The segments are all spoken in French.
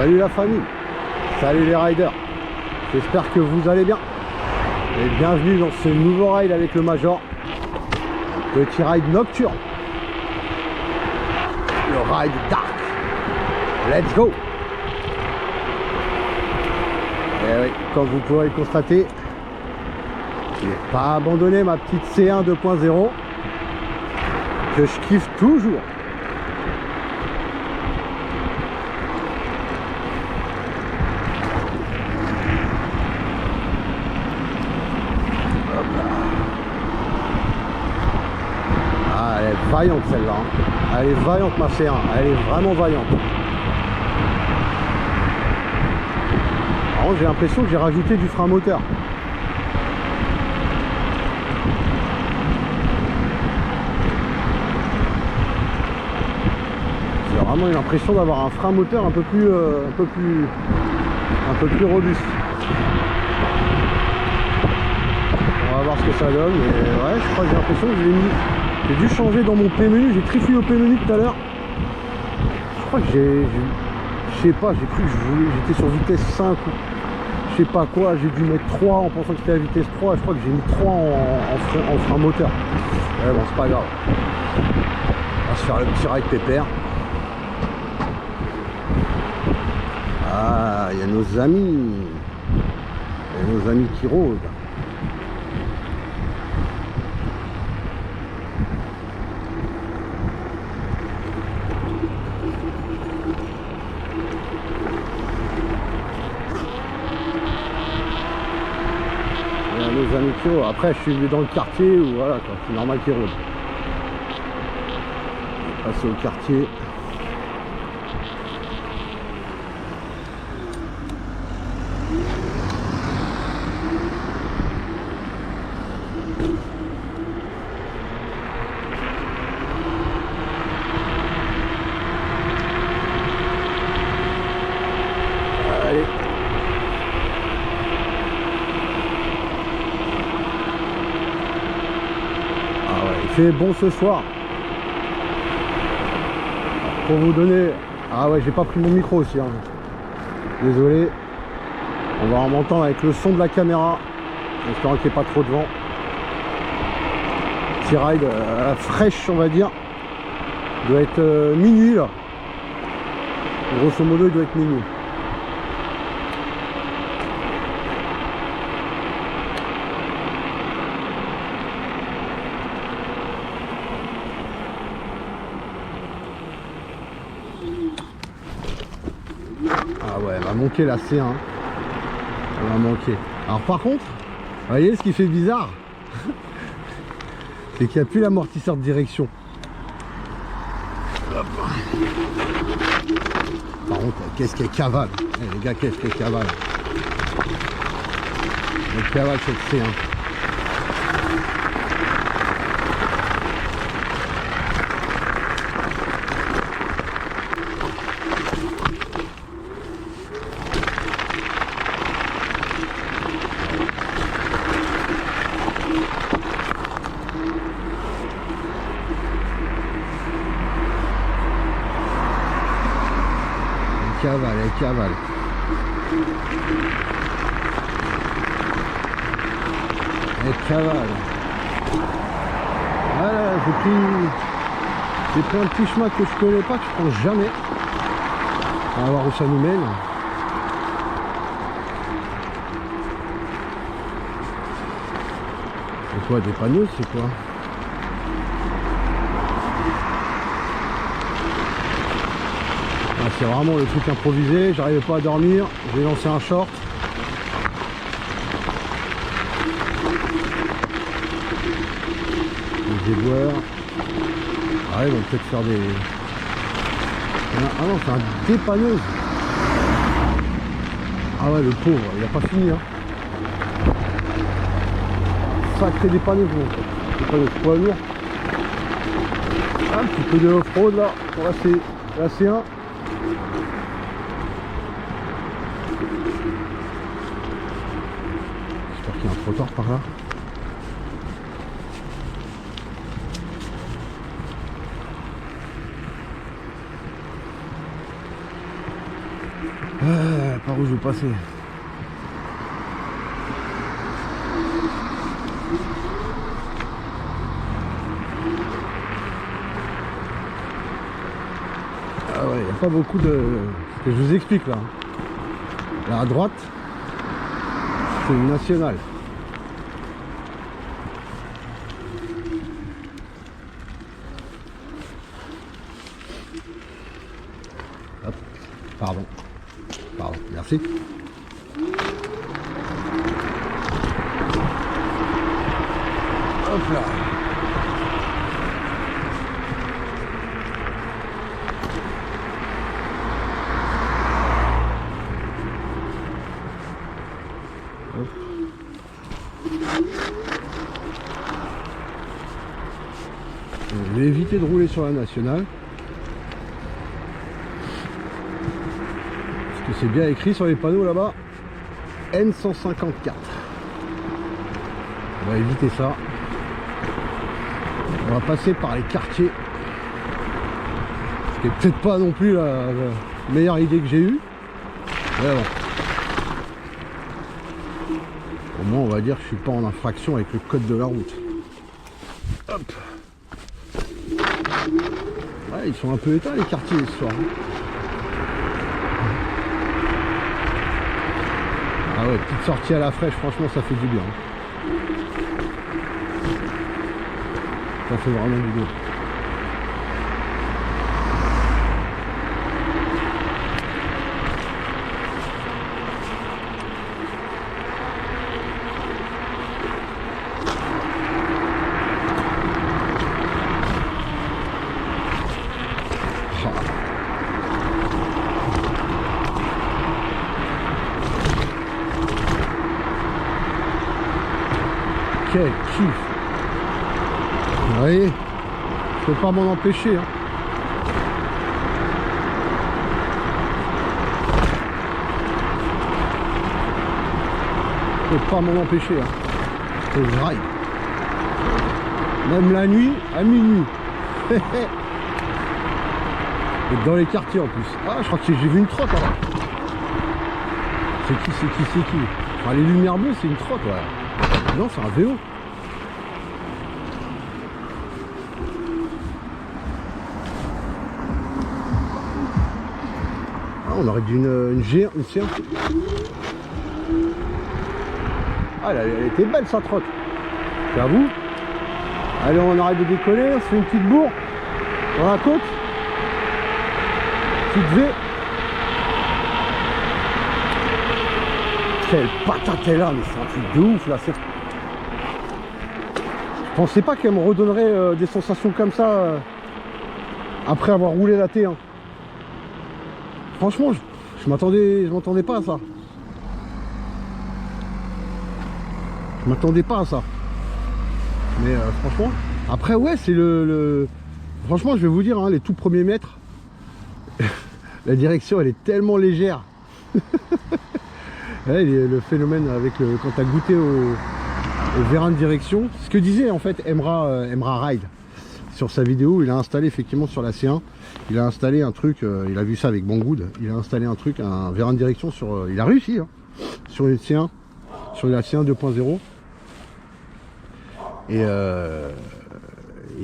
Salut la famille, salut les riders, j'espère que vous allez bien et bienvenue dans ce nouveau ride avec le Major, petit ride nocturne, le ride dark, let's go. Et oui, comme vous pourrez le constater, je n'ai pas abandonné ma petite C1 2.0 que je kiffe toujours. Elle est vaillante celle-là, hein. Elle est vaillante ma C1, elle est vraiment vaillante. Par contre j'ai l'impression que j'ai rajouté du frein moteur. J'ai vraiment l'impression d'avoir un frein moteur un peu plus robuste. On va voir ce que ça donne, mais ouais, je crois que j'ai l'impression que j'ai dû changer dans mon P-menu, j'ai trifouillé au P-menu tout à l'heure. Je crois que je sais pas, j'ai cru que j'étais sur vitesse 5 ou je sais pas quoi, j'ai dû mettre 3 en pensant que c'était à vitesse 3, je crois que j'ai mis 3 en frein moteur. Ouais, bon, c'est pas grave. On va se faire le petit ride pépère. Ah, il y a nos amis. Il y a nos amis qui rôdent. Nos amis qui rôdent. Après je suis dans le quartier où voilà quoi, c'est normal qu'ils rôdent. Passer au quartier. Allez. Il fait bon ce soir. Pour vous donner... Ah ouais, j'ai pas pris mon micro aussi, hein. Désolé. On va en montant avec le son de la caméra, en espérant qu'il n'y ait pas trop de vent. Petit ride fraîche, on va dire. Il doit être minuit là. Grosso modo, il doit être minuit. Ah ouais, elle m'a manqué la C1. Elle m'a manqué. Alors par contre, vous voyez ce qui fait bizarre, c'est qu'il n'y a plus l'amortisseur de direction. Hop. Par contre, qu'est-ce qu'elle cavale, les gars, qu'est-ce qu'elle cavale. Elle cavale cette C1. Elle cavale. Elle cavale. Voilà, j'ai pris un petit chemin que je connais pas, que je prends jamais. On va voir où ça nous mène. C'est quoi, des panneaux, c'est quoi? C'est vraiment le truc improvisé, j'arrivais pas à dormir, j'ai lancé un short. Les éboueurs. Ah, ils vont peut-être faire des... Ah non, c'est un dépanneuse. Ah ouais, le pauvre, il a pas fini, hein. Sacré dépanneuse, bon. Dépanneuse poids lourd. Un petit peu de off-road là, pour la C1. J'espère qu'il y a un trottoir par là. Par où je vais passer? Ah ouais, il n'y a pas beaucoup de... Ce que je vous explique là. Là à droite, c'est une nationale. Hop, pardon. Pardon, merci. Hop là. Hop. Je vais éviter de rouler sur la nationale. Parce que c'est bien écrit sur les panneaux là-bas. N154. On va éviter ça. On va passer par les quartiers. Ce qui est peut-être pas non plus la meilleure idée que j'ai eue. Mais bon. Au moins on va dire que je suis pas en infraction avec le code de la route. Hop. Ouais, ils sont un peu éteints les quartiers ce soir. Ah ouais, petite sortie à la fraîche, franchement ça fait du bien. Ça fait vraiment du bien. Quel kiff! Vous voyez, je peux pas m'en empêcher. Hein. Je peux pas m'en empêcher. Hein. Je ride. Même la nuit, à minuit. Et dans les quartiers en plus. Ah, je crois que j'ai vu une trotte alors. C'est qui? Enfin, les lumières bleues, c'est une trotte, ouais. Non, c'est un vélo. Ah, on aurait dû une séance. Ah, elle était belle sa trotte. J'avoue. Allez, on arrête de décoller, on se fait une petite bourre dans la côte. Petite V. Quelle patate est là, mais c'est un truc de ouf là. Je pensais pas qu'elle me redonnerait des sensations comme ça après avoir roulé la T1. Franchement, je m'attendais pas à ça. Je m'attendais pas à ça. Mais franchement, après ouais, c'est franchement, je vais vous dire, hein, les tout premiers mètres, la direction elle est tellement légère. Ouais, le phénomène avec quand tu as goûté au vérin de direction, ce que disait en fait Emra Ride sur sa vidéo. Il a installé effectivement sur la C1, il a installé un truc, il a vu ça avec Banggood, il a installé un truc, un vérin de direction sur, il a réussi hein, sur une C1, sur la C1 2.0. Et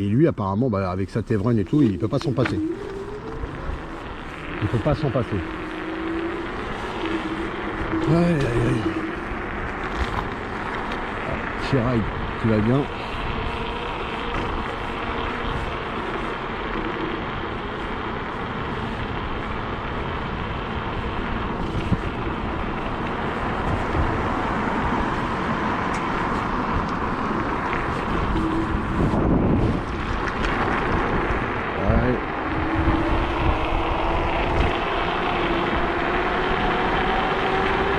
lui apparemment bah, avec sa Tevron et tout, il peut pas s'en passer. Il peut pas s'en passer. Ouais, petit ride qui va bien.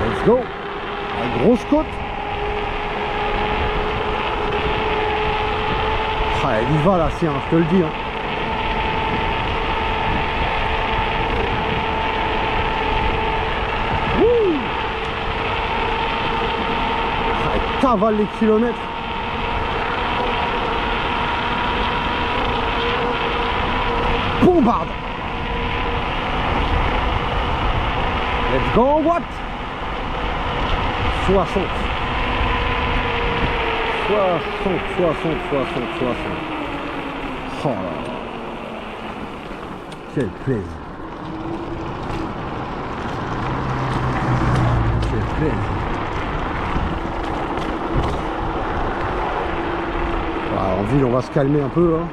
Let's go. La grosse côte. Ah, elle y va là, c'est je te le dis. Hein. Ah, elle cavale les kilomètres. Bombarde. Let's go en boîte. 60. 60. Oh là là. Quel plaisir. Quel plaisir. En ville, on va se calmer un peu. Hein.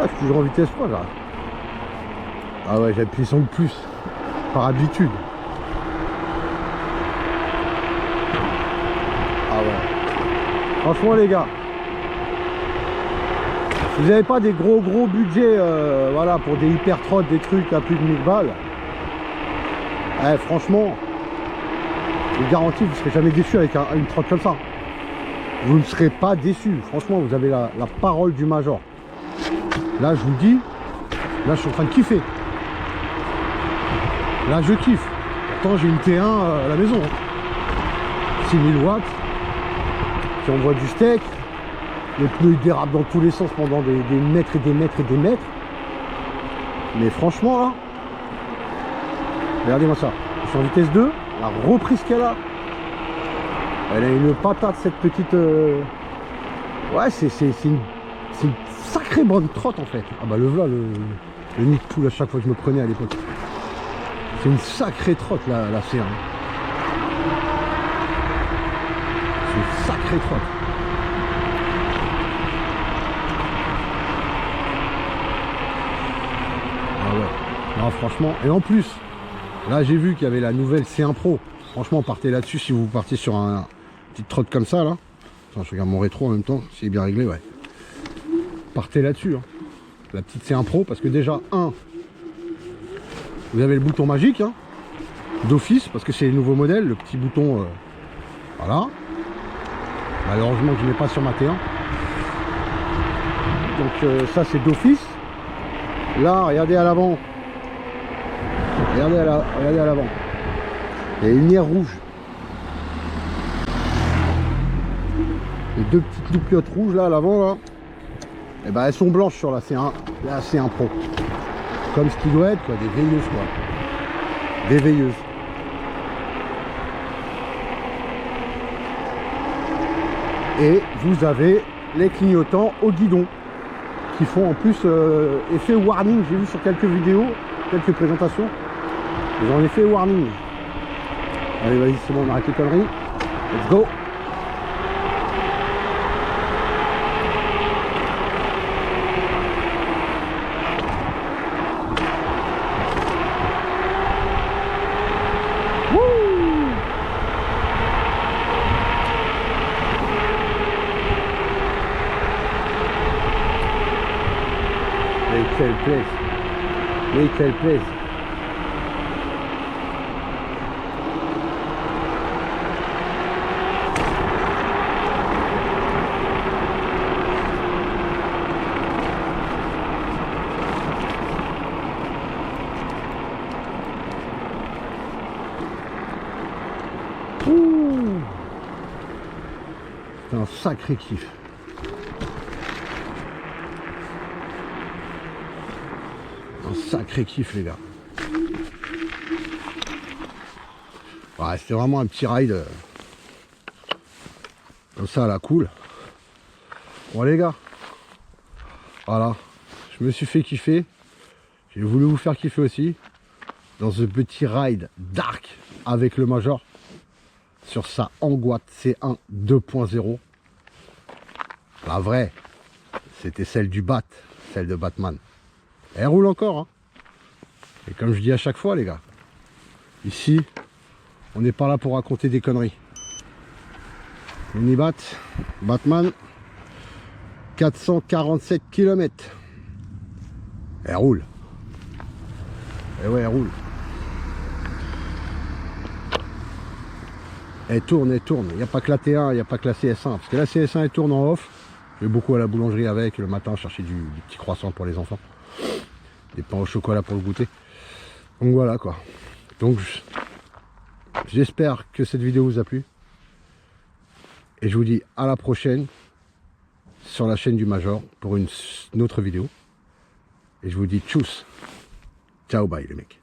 Ah, je suis toujours en vitesse 3 là. Ah ouais, j'appuie sur le plus. Par habitude. Ah ouais. Franchement les gars. Si vous n'avez pas des gros budgets voilà, pour des hyper trottes, des trucs à plus de 1000 balles. Franchement, je vous garantis, vous ne serez jamais déçu avec une trotte comme ça. Vous ne serez pas déçu. Franchement, vous avez la parole du Major. Là, je vous le dis, là, je suis en train de kiffer. Là, je kiffe. Pourtant, j'ai une T1 à la maison. 6000 watts. Qui envoie du steak. Les pneus ils dérapent dans tous les sens pendant des mètres et des mètres et des mètres. Mais franchement, là, regardez-moi ça. Je suis en vitesse 2. La reprise qu'elle a. Elle a une patate, cette petite... Ouais, c'est une sacrée bonne trotte en fait. Ah bah le voilà, le nid de poule à chaque fois que je me prenais à l'époque. C'est une sacrée trotte la C1. C'est une sacrée trotte. Ah ouais. Non franchement, et en plus, là j'ai vu qu'il y avait la nouvelle C1 Pro. Franchement, partez là-dessus si vous partez sur un petite trotte comme ça là. Attends, je regarde mon rétro en même temps, s'il est bien réglé, ouais. Partez là-dessus, hein. La petite C1 Pro, parce que déjà, vous avez le bouton magique, hein, d'office, parce que c'est les nouveaux modèles, le petit bouton, voilà. Malheureusement, je ne l'ai pas sur ma T1. Donc ça, c'est d'office. Là, regardez à l'avant. Regardez à l'avant. Il y a une lumière rouge. Les deux petites loupiottes rouges là à l'avant là. Et ben elles sont blanches sur la C1 Pro. Comme ce qui doit être quoi, des veilleuses quoi. Des veilleuses. Et vous avez les clignotants au guidon qui font en plus effet warning. J'ai vu sur quelques vidéos, quelques présentations. Ils ont effet warning. Allez vas-y c'est bon, on arrête les conneries. Let's go. Mais quel plaisir. Mais quel plaisir. C'est un sacré kiff. Un sacré kiff les gars. Ouais, c'était vraiment un petit ride comme ça à la cool. Bon les gars, voilà, je me suis fait kiffer. J'ai voulu vous faire kiffer aussi dans ce petit ride dark avec le Major sur sa Angoisse C1 2.0. La vraie, c'était celle du Bat, celle de Batman. Elle roule encore, hein. Et comme je dis à chaque fois les gars, ici on n'est pas là pour raconter des conneries. Unibat, Batman, 447 km. Elle roule. Et ouais, elle roule. Elle tourne, elle tourne. Il n'y a pas que la T1, il n'y a pas que la CS1. Parce que la CS1 elle tourne en off. Je vais beaucoup à la boulangerie avec le matin chercher du petit croissant pour les enfants. Des pains au chocolat pour le goûter. Donc voilà quoi. Donc j'espère que cette vidéo vous a plu. Et je vous dis à la prochaine sur la chaîne du Major pour une autre vidéo. Et je vous dis tchuss. Ciao, bye les mecs.